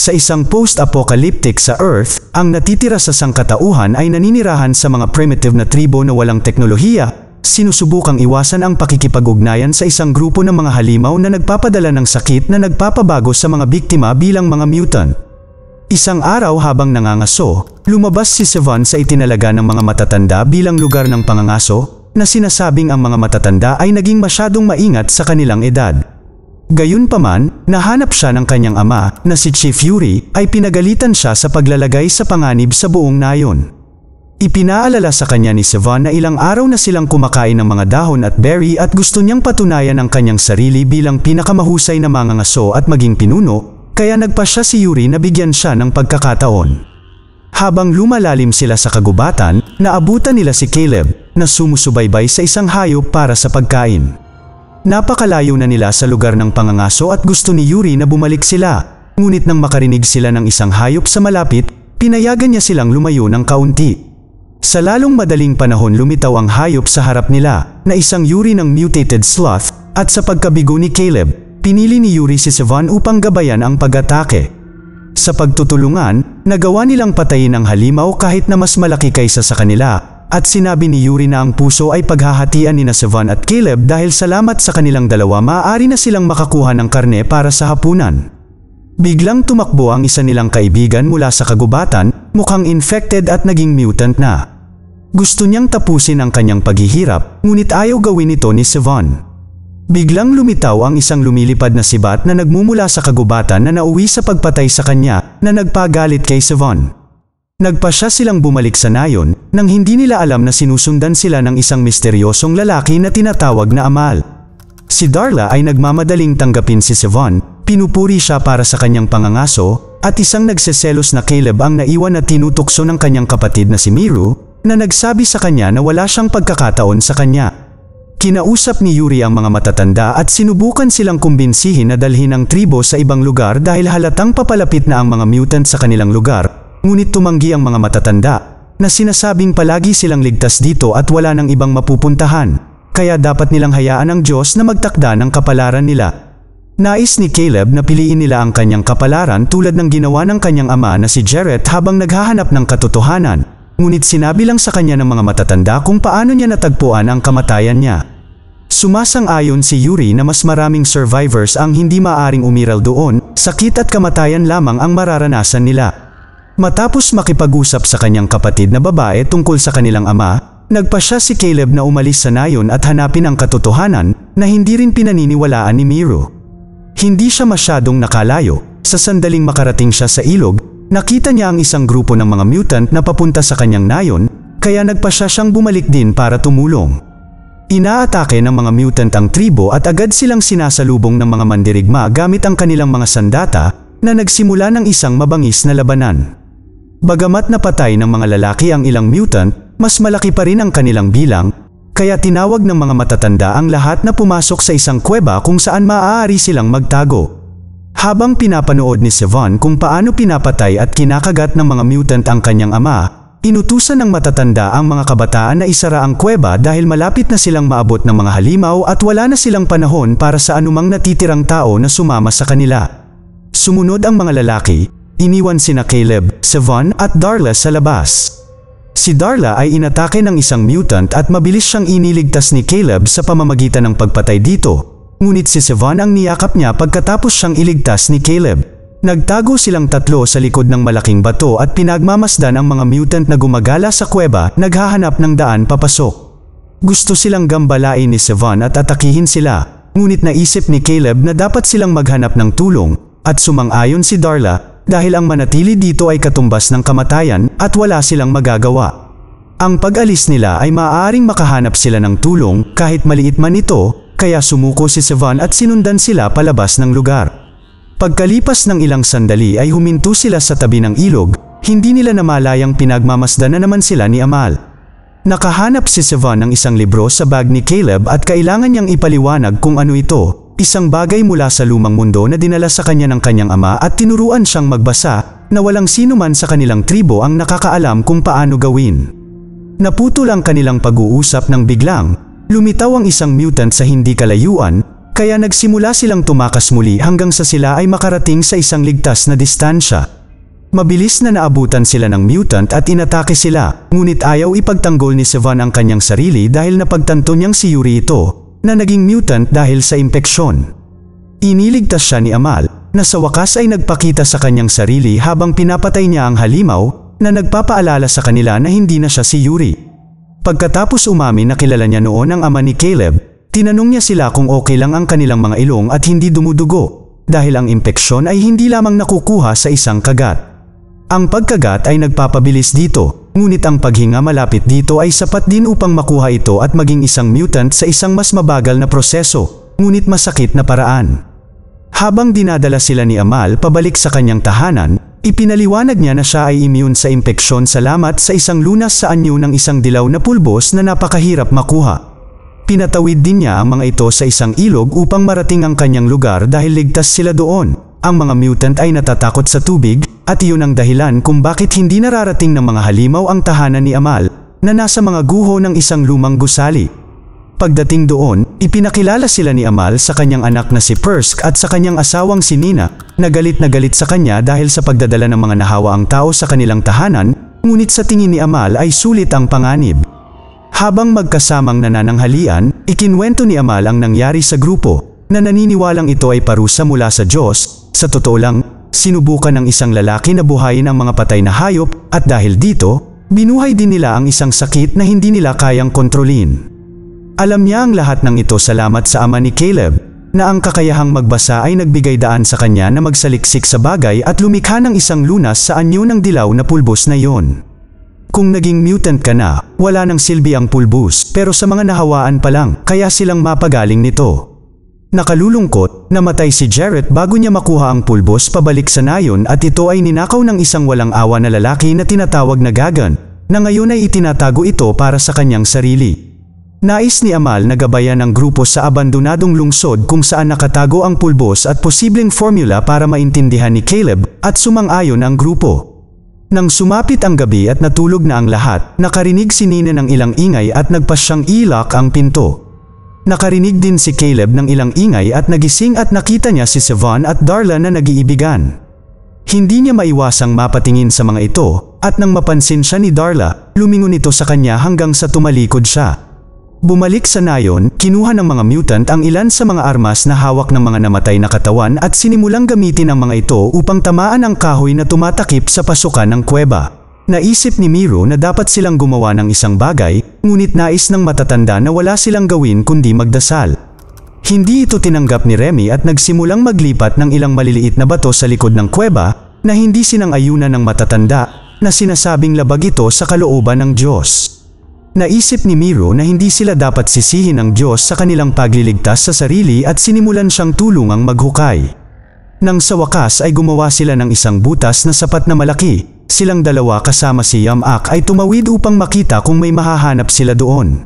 Sa isang post-apocalyptic sa Earth, ang natitira sa sangkatauhan ay naninirahan sa mga primitive na tribo na walang teknolohiya, sinusubukang iwasan ang pakikipag-ugnayan sa isang grupo ng mga halimaw na nagpapadala ng sakit na nagpapabago sa mga biktima bilang mga mutant. Isang araw habang nangangaso, lumabas si Siobhan sa itinalaga ng mga matatanda bilang lugar ng pangangaso, na sinasabing ang mga matatanda ay naging masyadong maingat sa kanilang edad. Gayunpaman, nahanap siya ng kanyang ama, na si Chief Yuri, ay pinagalitan siya sa paglalagay sa panganib sa buong nayon. Ipinaalala sa kanya ni Siobhan na ilang araw na silang kumakain ng mga dahon at berry at gusto niyang patunayan ang kanyang sarili bilang pinakamahusay na mangangaso at maging pinuno, kaya nagpasya si Yuri na bigyan siya ng pagkakataon. Habang lumalalim sila sa kagubatan, naabutan nila si Caleb, na sumusubaybay sa isang hayop para sa pagkain. Napakalayo na nila sa lugar ng pangangaso at gusto ni Yuri na bumalik sila, ngunit nang makarinig sila ng isang hayop sa malapit, pinayagan niya silang lumayo ng kaunti. Sa lalong madaling panahon lumitaw ang hayop sa harap nila, na isang Yuri ng mutated sloth, at sa pagkabigo ni Caleb, pinili ni Yuri si Siobhan upang gabayan ang pag-atake. Sa pagtutulungan, nagawa nilang patayin ang halimaw kahit na mas malaki kaysa sa kanila, at sinabi ni Yuri na ang puso ay paghahatian ni Siobhan at Caleb dahil salamat sa kanilang dalawa maaari na silang makakuha ng karne para sa hapunan. Biglang tumakbo ang isa nilang kaibigan mula sa kagubatan, mukhang infected at naging mutant na. Gusto niyang tapusin ang kanyang paghihirap, ngunit ayaw gawin ito ni Siobhan. Biglang lumitaw ang isang lumilipad na sibat na nagmumula sa kagubatan na nauwi sa pagpatay sa kanya, na nagpagalit kay Siobhan. Nagpasya silang bumalik sa nayon, nang hindi nila alam na sinusundan sila ng isang misteryosong lalaki na tinatawag na Amal. Si Darla ay nagmamadaling tanggapin si Siobhan, pinupuri siya para sa kanyang pangangaso, at isang nagseselos na Caleb ang naiwan na tinutukso ng kanyang kapatid na si Miru, na nagsabi sa kanya na wala siyang pagkakataon sa kanya. Kinausap ni Yuri ang mga matatanda at sinubukan silang kumbinsihin na dalhin ang tribo sa ibang lugar dahil halatang papalapit na ang mga mutant sa kanilang lugar. Ngunit tumanggi ang mga matatanda, na sinasabing palagi silang ligtas dito at wala nang ibang mapupuntahan, kaya dapat nilang hayaan ang Diyos na magtakda ng kapalaran nila. Nais ni Caleb na piliin nila ang kanyang kapalaran tulad ng ginawa ng kanyang ama na si Jarrett habang naghahanap ng katotohanan, ngunit sinabi lang sa kanya ng mga matatanda kung paano niya natagpuan ang kamatayan niya. Sumasang-ayon si Yuri na mas maraming survivors ang hindi maaring umiral doon, sakit at kamatayan lamang ang mararanasan nila. Matapos makipag-usap sa kanyang kapatid na babae tungkol sa kanilang ama, nagpasya si Caleb na umalis sa nayon at hanapin ang katotohanan na hindi rin pinaniniwalaan ni Miru. Hindi siya masyadong nakalayo, sa sandaling makarating siya sa ilog, nakita niya ang isang grupo ng mga mutant na papunta sa kanyang nayon, kaya nagpasya siyang bumalik din para tumulong. Inaatake ng mga mutant ang tribo at agad silang sinasalubong ng mga mandirigma gamit ang kanilang mga sandata, na nagsimula ng isang mabangis na labanan. Bagamat napatay ng mga lalaki ang ilang mutant, mas malaki pa rin ang kanilang bilang, kaya tinawag ng mga matatanda ang lahat na pumasok sa isang kuweba kung saan maaari silang magtago. Habang pinapanood ni Siobhan kung paano pinapatay at kinakagat ng mga mutant ang kanyang ama, inutusan ng matatanda ang mga kabataan na isara ang kuweba dahil malapit na silang maabot ng mga halimaw at wala na silang panahon para sa anumang natitirang tao na sumama sa kanila. Sumunod ang mga lalaki. Iniwan sina Caleb, Siobhan at Darla sa labas. Si Darla ay inatake ng isang mutant at mabilis siyang iniligtas ni Caleb sa pamamagitan ng pagpatay dito. Ngunit si Siobhan ang niyakap niya pagkatapos siyang iligtas ni Caleb. Nagtago silang tatlo sa likod ng malaking bato at pinagmamasdan ang mga mutant na gumagala sa kuweba, naghahanap ng daan papasok. Gusto silang gambalain ni Siobhan at atakihin sila, ngunit naisip ni Caleb na dapat silang maghanap ng tulong, at sumang-ayon si Darla, dahil ang manatili dito ay katumbas ng kamatayan at wala silang magagawa. Ang pag-alis nila ay maaaring makahanap sila ng tulong kahit maliit man ito, kaya sumuko si Siobhan at sinundan sila palabas ng lugar. Pagkalipas ng ilang sandali ay huminto sila sa tabi ng ilog, hindi nila namalayang pinagmamasdan na naman sila ni Amal. Nakahanap si Siobhan ng isang libro sa bag ni Caleb at kailangan niyang ipaliwanag kung ano ito. Isang bagay mula sa lumang mundo na dinala sa kanya ng kanyang ama at tinuruan siyang magbasa, na walang sino man sa kanilang tribo ang nakakaalam kung paano gawin. Naputol ang kanilang pag-uusap nang biglang, lumitaw ang isang mutant sa hindi kalayuan, Kaya nagsimula silang tumakas muli hanggang sa sila ay makarating sa isang ligtas na distansya. Mabilis na naabutan sila ng mutant at inatake sila, ngunit ayaw ipagtanggol ni Sivan ang kanyang sarili dahil napagtanto niyang si Yuri ito, na naging mutant dahil sa impeksyon. Iniligtas siya ni Amal, na sa wakas ay nagpakita sa kanyang sarili habang pinapatay niya ang halimaw, na nagpapaalala sa kanila na hindi na siya si Yuri. Pagkatapos umamin na kilala niya noon ang ama ni Caleb, tinanong niya sila kung okay lang ang kanilang mga ilong at hindi dumudugo, dahil ang impeksyon ay hindi lamang nakukuha sa isang kagat. Ang pagkagat ay nagpapabilis dito, ngunit ang paghinga malapit dito ay sapat din upang makuha ito at maging isang mutant sa isang mas mabagal na proseso, ngunit masakit na paraan. Habang dinadala sila ni Amal pabalik sa kanyang tahanan, ipinaliwanag niya na siya ay immune sa impeksyon salamat sa isang lunas sa anyo ng isang dilaw na pulbos na napakahirap makuha. Pinatawid din niya ang mga ito sa isang ilog upang marating ang kanyang lugar dahil ligtas sila doon. Ang mga mutant ay natatakot sa tubig at iyon ang dahilan kung bakit hindi nararating ng mga halimaw ang tahanan ni Amal na nasa mga guho ng isang lumang gusali. Pagdating doon, ipinakilala sila ni Amal sa kanyang anak na si Persk at sa kanyang asawang si Nina, na galit sa kanya dahil sa pagdadala ng mga nahawaang tao sa kanilang tahanan, ngunit sa tingin ni Amal ay sulit ang panganib. Habang magkasamang nanananghalian, ikinwento ni Amal ang nangyari sa grupo, na naniniwalang ito ay parusa mula sa Diyos. Sa totoo lang, sinubukan ng isang lalaki na buhayin ang mga patay na hayop, at dahil dito, binuhay din nila ang isang sakit na hindi nila kayang kontrolin. Alam niya ang lahat ng ito salamat sa ama ni Caleb, na ang kakayahang magbasa ay nagbigay daan sa kanya na magsaliksik sa bagay at lumikha ng isang lunas sa anyo ng dilaw na pulbos na iyon. Kung naging mutant ka na, wala nang silbi ang pulbos, pero sa mga nahawaan pa lang, kaya silang mapagaling nito. Nakalulungkot, namatay si Jarrett bago niya makuha ang pulbos pabalik sa nayon at ito ay ninakaw ng isang walang awa na lalaki na tinatawag na Gagan, na ngayon ay itinatago ito para sa kanyang sarili. Nais ni Amal na gabayan ang grupo sa abandonadong lungsod kung saan nakatago ang pulbos at posibleng formula para maintindihan ni Caleb at sumang-ayon ang grupo. Nang sumapit ang gabi at natulog na ang lahat, nakarinig si Nina ng ilang ingay at nagpasyang i-lock ang pinto. Nakarinig din si Caleb ng ilang ingay at nagising at nakita niya si Sivan at Darla na nag-iibigan. Hindi niya maiwasang mapatingin sa mga ito at nang mapansin siya ni Darla, lumingon ito sa kanya hanggang sa tumalikod siya. Bumalik sa nayon, kinuha ng mga mutant ang ilan sa mga armas na hawak ng mga namatay na katawan at sinimulang gamitin ang mga ito upang tamaan ang kahoy na tumatakip sa pasukan ng kuweba. Naisip ni Miro na dapat silang gumawa ng isang bagay, ngunit nais ng matatanda na wala silang gawin kundi magdasal. Hindi ito tinanggap ni Remy at nagsimulang maglipat ng ilang maliliit na bato sa likod ng kuweba na hindi sinang-ayunan ng matatanda na sinasabing labag ito sa kalooban ng Diyos. Naisip ni Miro na hindi sila dapat sisihin ng Diyos sa kanilang pagliligtas sa sarili at sinimulan siyang tulungang maghukay. Nang sa wakas ay gumawa sila ng isang butas na sapat na malaki, silang dalawa kasama si Yamak ay tumawid upang makita kung may mahahanap sila doon.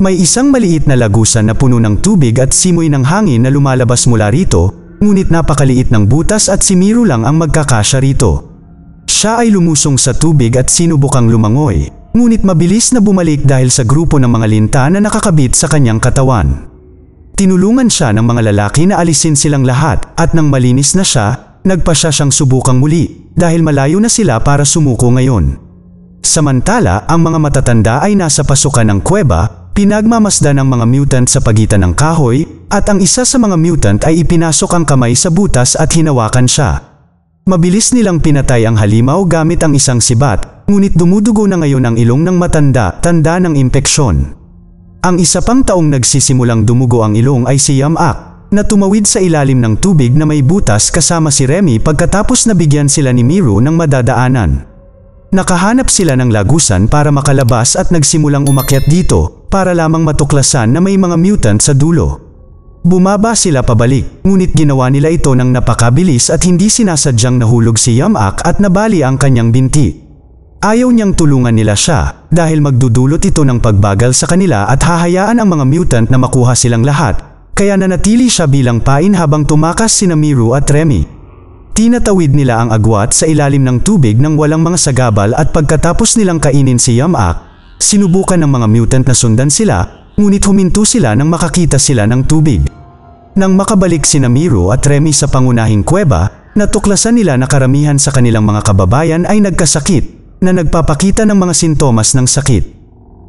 May isang maliit na lagusan na puno ng tubig at simoy ng hangin na lumalabas mula rito, ngunit napakaliit ng butas at si Miro lang ang magkakasya rito. Siya ay lumusong sa tubig at sinubukang lumangoy, ngunit mabilis na bumalik dahil sa grupo ng mga linta na nakakabit sa kanyang katawan. Tinulungan siya ng mga lalaki na alisin silang lahat at nang malinis na siya, nagpasya siyang subukang muli dahil malayo na sila para sumuko ngayon. Samantala, ang mga matatanda ay nasa pasukan ng kuweba, pinagmamasdan ng mga mutant sa pagitan ng kahoy at ang isa sa mga mutant ay ipinasok ang kamay sa butas at hinawakan siya. Mabilis nilang pinatay ang halimaw gamit ang isang sibat, ngunit dumudugo na ngayon ang ilong ng matanda, tanda ng impeksyon. Ang isa pang taong nagsisimulang dumugo ang ilong ay si Yamak, na tumawid sa ilalim ng tubig na may butas kasama si Remy pagkatapos nabigyan sila ni Miro ng madadaanan. Nakahanap sila ng lagusan para makalabas at nagsimulang umakyat dito, para lamang matuklasan na may mga mutant sa dulo. Bumaba sila pabalik, ngunit ginawa nila ito ng napakabilis at hindi sinasadyang nahulog si Yamak at nabali ang kanyang binti. Ayaw niyang tulungan nila siya, dahil magdudulot ito ng pagbagal sa kanila at hahayaan ang mga mutant na makuha silang lahat, kaya nanatili siya bilang pain habang tumakas sina Miro at Remy. Tinatawid nila ang agwat sa ilalim ng tubig ng walang mga sagabal at pagkatapos nilang kainin si Yamak, sinubukan ng mga mutant na sundan sila, ngunit huminto sila nang makakita sila ng tubig. Nang makabalik sina Miro at Remy sa pangunahing kuweba, natuklasan nila na karamihan sa kanilang mga kababayan ay nagkasakit, na nagpapakita ng mga sintomas ng sakit.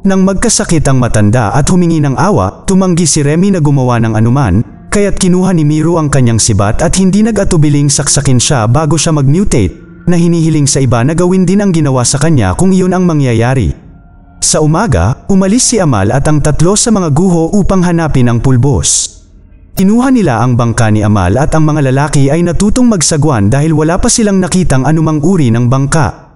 Nang magkasakit ang matanda at humingi ng awa, tumanggi si Remy na gumawa ng anuman, kaya't kinuha ni Miro ang kanyang sibat at hindi nag-atubiling saksakin siya bago siya mag-mutate, na hinihiling sa iba na gawin din ang ginawa sa kanya kung iyon ang mangyayari. Sa umaga, umalis si Amal at ang tatlo sa mga guho upang hanapin ang pulbos. Kinuha nila ang bangka ni Amal at ang mga lalaki ay natutong magsagwan dahil wala pa silang nakitang anumang uri ng bangka.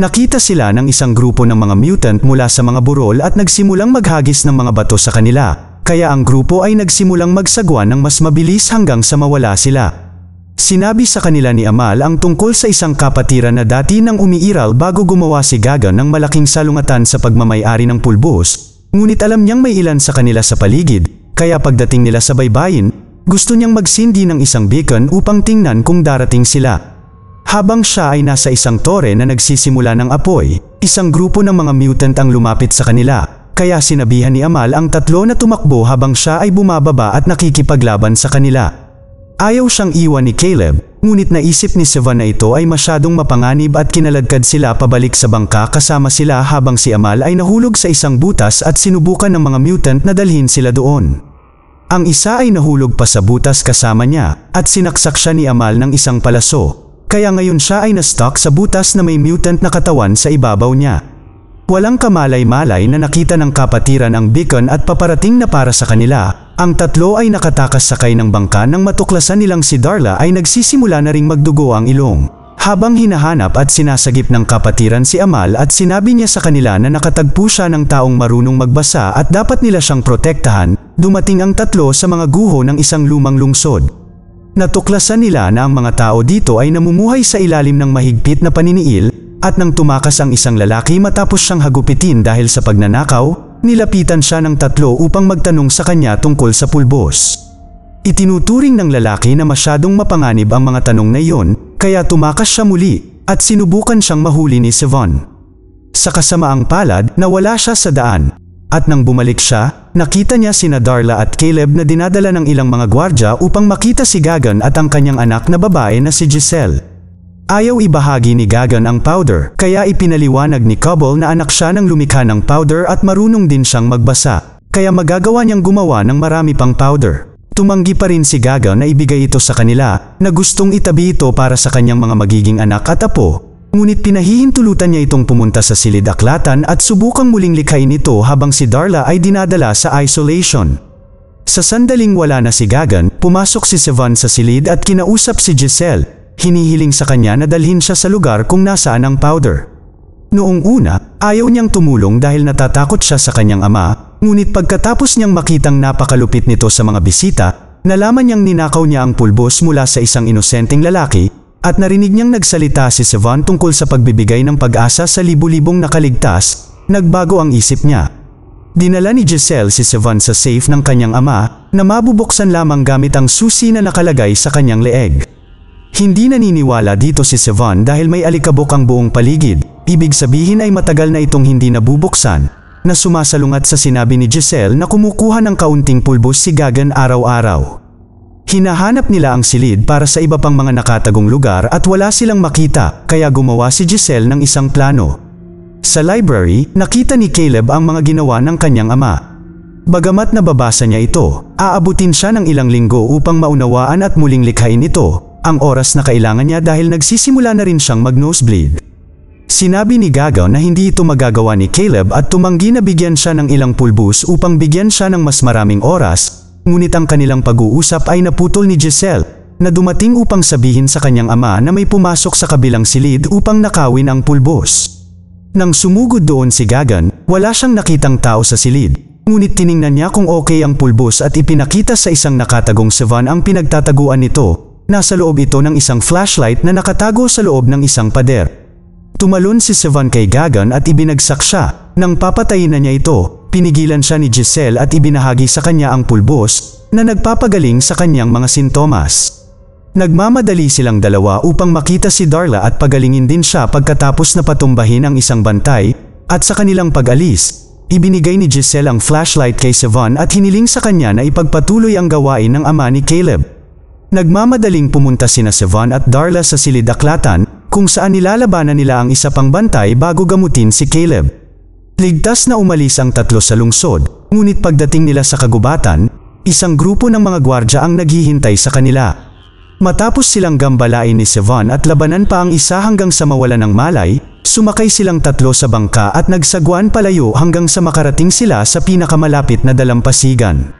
Nakita sila ng isang grupo ng mga mutant mula sa mga burol at nagsimulang maghagis ng mga bato sa kanila, kaya ang grupo ay nagsimulang magsagwan ng mas mabilis hanggang sa mawala sila. Sinabi sa kanila ni Amal ang tungkol sa isang kapatiran na dati nang umiiral bago gumawa si Gagan ng malaking salungatan sa pagmamay-ari ng pulbos, ngunit alam niyang may ilan sa kanila sa paligid, kaya pagdating nila sa baybayin, gusto niyang magsindi ng isang beacon upang tingnan kung darating sila. Habang siya ay nasa isang tore na nagsisimula ng apoy, isang grupo ng mga mutant ang lumapit sa kanila, kaya sinabihan ni Amal ang tatlo na tumakbo habang siya ay bumababa at nakikipaglaban sa kanila. Ayaw siyang iwan ni Caleb, ngunit naisip ni Sivan na ito ay masyadong mapanganib at kinaladkad sila pabalik sa bangka kasama sila habang si Amal ay nahulog sa isang butas at sinubukan ng mga mutant na dalhin sila doon. Ang isa ay nahulog pa sa butas kasama niya at sinaksak siya ni Amal ng isang palaso, kaya ngayon siya ay na-stuck sa butas na may mutant na katawan sa ibabaw niya. Walang kamalay-malay na nakita ng kapatiran ang beacon at paparating na para sa kanila. Ang tatlo ay nakatakas sakay ng bangka nang matuklasan nilang si Darla ay nagsisimula na ring magdugo ang ilong. Habang hinahanap at sinasagip ng kapatiran si Amal at sinabi niya sa kanila na nakatagpo siya ng taong marunong magbasa at dapat nila siyang protektahan, dumating ang tatlo sa mga guho ng isang lumang lungsod. Natuklasan nila na ang mga tao dito ay namumuhay sa ilalim ng mahigpit na paniniil, at nang tumakas ang isang lalaki matapos siyang hagupitin dahil sa pagnanakaw, nilapitan siya ng tatlo upang magtanong sa kanya tungkol sa pulbos. Itinuturing ng lalaki na masyadong mapanganib ang mga tanong na iyon, kaya tumakas siya muli at sinubukan siyang mahuli ni Sivan. Sa kasamaang palad, nawala siya sa daan, at nang bumalik siya, nakita niya sina Darla at Caleb na dinadala ng ilang mga gwardya upang makita si Gagan at ang kanyang anak na babae na si Giselle. Ayaw ibahagi ni Gagan ang powder, kaya ipinaliwanag ni Cobble na anak siya ng lumikha ng powder at marunong din siyang magbasa, kaya magagawa niyang gumawa ng marami pang powder. Tumanggi pa rin si Gagan na ibigay ito sa kanila, na gustong itabi ito para sa kanyang mga magiging anak at apo, ngunit pinahihintulutan niya itong pumunta sa silid-aklatan at subukang muling likhain ito habang si Darla ay dinadala sa isolation. Sa sandaling wala na si Gagan, pumasok si Sivan sa silid at kinausap si Giselle. Hinihiling sa kanya na dalhin siya sa lugar kung nasaan ang powder. Noong una, ayaw niyang tumulong dahil natatakot siya sa kanyang ama, ngunit pagkatapos niyang makitang napakalupit nito sa mga bisita, nalaman niyang ninakaw niya ang pulbos mula sa isang inosenteng lalaki, at narinig niyang nagsalita si Sivan tungkol sa pagbibigay ng pag-asa sa libu-libong nakaligtas. Nagbago ang isip niya. Dinala ni Giselle si Sivan sa safe ng kanyang ama, na mabubuksan lamang gamit ang susi na nakalagay sa kanyang leeg. Hindi naniniwala dito si Sivan dahil may alikabok ang buong paligid, ibig sabihin ay matagal na itong hindi nabubuksan, na sumasalungat sa sinabi ni Giselle na kumukuha ng kaunting pulbos si Gagan araw-araw. Hinahanap nila ang silid para sa iba pang mga nakatagong lugar at wala silang makita, kaya gumawa si Giselle ng isang plano. Sa library, nakita ni Caleb ang mga ginawa ng kanyang ama. Bagamat nababasa niya ito, aabutin siya ng ilang linggo upang maunawaan at muling likhain ito, ang oras na kailangan niya dahil nagsisimula na rin siyang mag-nosebleed. Sinabi ni Gagan na hindi ito magagawa ni Caleb at tumanggi na bigyan siya ng ilang pulbos upang bigyan siya ng mas maraming oras, ngunit ang kanilang pag-uusap ay naputol ni Giselle, na dumating upang sabihin sa kanyang ama na may pumasok sa kabilang silid upang nakawin ang pulbos. Nang sumugod doon si Gagan, wala siyang nakitang tao sa silid, ngunit tiningnan niya kung okay ang pulbos at ipinakita sa isang nakatagong Sivan ang pinagtataguan nito. Nasa loob ito ng isang flashlight na nakatago sa loob ng isang pader. Tumalon si Sivan kay Gagan at ibinagsak siya. Nang papatayin na niya ito, pinigilan siya ni Giselle at ibinahagi sa kanya ang pulbos na nagpapagaling sa kanyang mga sintomas. Nagmamadali silang dalawa upang makita si Darla at pagalingin din siya pagkatapos na patumbahin ang isang bantay, at sa kanilang pag-alis, ibinigay ni Giselle ang flashlight kay Sivan at hiniling sa kanya na ipagpatuloy ang gawain ng ama ni Caleb. Nagmamadaling pumunta sina Sivan at Darla sa silid-aklatan, kung saan nilalabanan nila ang isa pang bantay bago gamutin si Caleb. Ligtas na umalis ang tatlo sa lungsod, ngunit pagdating nila sa kagubatan, isang grupo ng mga gwardya ang naghihintay sa kanila. Matapos silang gambalain ni Sivan at labanan pa ang isa hanggang sa mawalan ng malay, sumakay silang tatlo sa bangka at nagsagwan palayo hanggang sa makarating sila sa pinakamalapit na dalampasigan.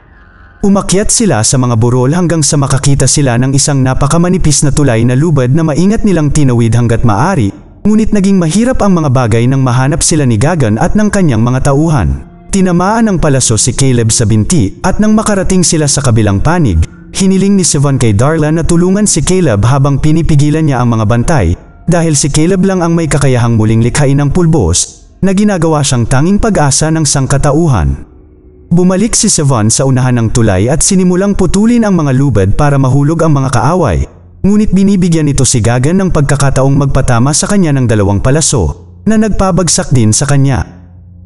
Umakyat sila sa mga burol hanggang sa makakita sila ng isang napakamanipis na tulay na lubad na maingat nilang tinawid hanggat maari, ngunit naging mahirap ang mga bagay nang mahanap sila ni Gagan at ng kanyang mga tauhan. Tinamaan ng palaso si Caleb sa binti at nang makarating sila sa kabilang panig, hiniling ni Sivan kay Darla na tulungan si Caleb habang pinipigilan niya ang mga bantay, dahil si Caleb lang ang may kakayahang muling likhain ang pulbos, na ginagawa siyang tanging pag-asa ng sangkatauhan. Bumalik si Sivan sa unahan ng tulay at sinimulang putulin ang mga lubad para mahulog ang mga kaaway, ngunit binibigyan ito si Gagan ng pagkakataong magpatama sa kanya ng dalawang palaso, na nagpabagsak din sa kanya.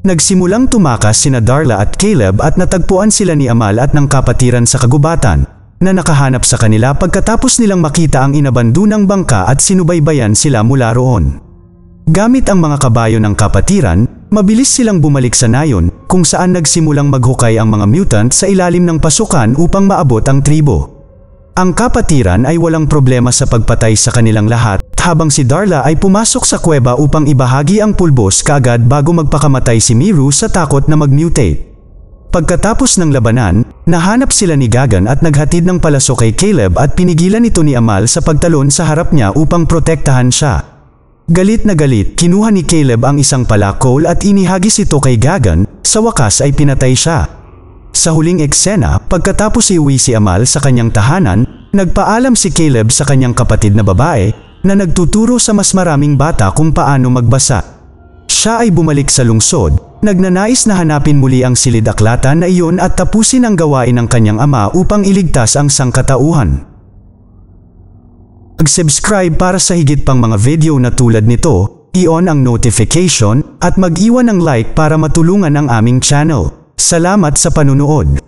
Nagsimulang tumakas sina Darla at Caleb at natagpuan sila ni Amal at ng kapatiran sa kagubatan, na nakahanap sa kanila pagkatapos nilang makita ang inabandunang bangka at sinubaybayan sila mula roon. Gamit ang mga kabayo ng kapatiran, mabilis silang bumalik sa nayon, kung saan nagsimulang maghukay ang mga mutant sa ilalim ng pasukan upang maabot ang tribo. Ang kapatiran ay walang problema sa pagpatay sa kanilang lahat, habang si Darla ay pumasok sa kuweba upang ibahagi ang pulbos kaagad bago magpakamatay si Miru sa takot na mag-mutate. Pagkatapos ng labanan, nahanap sila ni Gagan at naghatid ng palaso kay Caleb at pinigilan ito ni Amal sa pagtalon sa harap niya upang protektahan siya. Galit na galit, kinuha ni Caleb ang isang palakol at inihagis ito kay Gagan, sa wakas ay pinatay siya. Sa huling eksena, pagkatapos iuwi si Amal sa kanyang tahanan, nagpaalam si Caleb sa kanyang kapatid na babae, na nagtuturo sa mas maraming bata kung paano magbasa. Siya ay bumalik sa lungsod, nagnanais na hanapin muli ang silid-aklatan na iyon at tapusin ang gawain ng kanyang ama upang iligtas ang sangkatauhan. Mag-subscribe para sa higit pang mga video na tulad nito, i-on ang notification, at mag-iwan ng like para matulungan ang aming channel. Salamat sa panunood!